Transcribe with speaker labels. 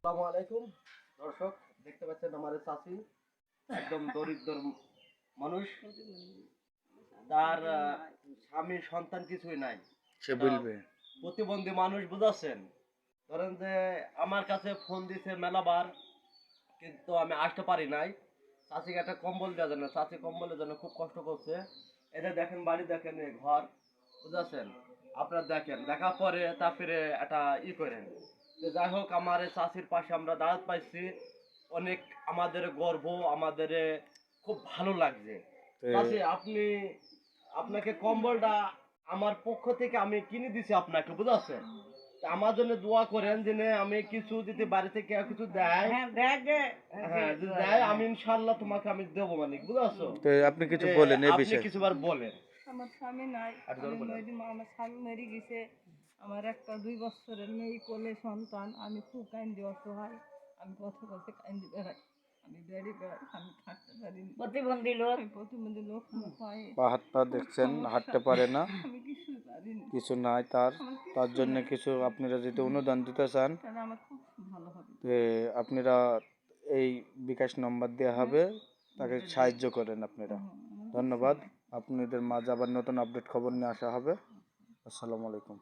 Speaker 1: আসসালামু আলাইকুম দর্শক, দেখতে পাচ্ছেন আমাদের চাচি একদম দরিদ্র মানুষ। তার স্বামী সন্তান কিছুই নাই,
Speaker 2: সে বলবে
Speaker 1: প্রতিবন্ধী মানুষ, বুঝাচ্ছেন। ধরেন যে আমার কাছে ফোন দিছে মেলাবার, কিন্তু আমি আসতে পারি নাই। চাচিকে একটা কম্বল দেওয়া যায় না, চাচি কম্বলের জন্য খুব কষ্ট করছে। এটা দেখেন, বাড়ি দেখেন, এই ঘর, বুঝাচ্ছেন। আপনার দেখেন, দেখার পরে তারপরে একটা করেন। তো যাই হোক, আমার এই চাচির পাশে আমরা দাঁড়াতে পাইছি, অনেক আমাদের গর্ব, আমাদের খুব ভালো লাগছে। চাচি, আপনি, আপনাকে কম্বলটা আমার পক্ষ থেকে আমি কিনে দিছি আপনাকে, বুঝাচ্ছেন। আমার জন্য দোয়া করেন, যে আমি কিছু যদি বাড়ি থেকে কিছু দেয়, হ্যাঁ যদি দেয়, আমি ইনশাআল্লাহ তোমাকে আমি দেবো, মানে বুঝাচ্ছ।
Speaker 2: তো আপনি কিছু বলেন এই
Speaker 1: আপনি
Speaker 2: বিষয়ে।
Speaker 1: কিছুবার বলেন।
Speaker 3: আমার স্বামী নাই, আমার স্বামী মেরে গেছে। আমার একটা 2 বছরের মেয়ে কোলে সন্তান। আমি খুব কান্দি, অসহায়। আমি পথে পথে কান্দি বেড়াই, আমি বেড়ে বেড়াই, আমি থাকতে পারি না। প্রতিবন্ধী লোক হয়,
Speaker 2: পা হাত পা দেখছেন, হাঁটতে পারে না,
Speaker 3: আমি কিছুই পারি না।
Speaker 2: কিছু নাই তার। তার জন্য কিছু আপনারা যদি অনুদান দিতে চান,
Speaker 3: তাহলে আমার খুব ভালো হবে।
Speaker 2: আপনারা এই বিকাশ নম্বর দেওয়া হবে, তাকে সাহায্য করেন আপনারা। ধন্যবাদ। আপনাদের মাঝে আবার নতুন আপডেট খবর নিয়ে আসা হবে। আসসালামু আলাইকুম।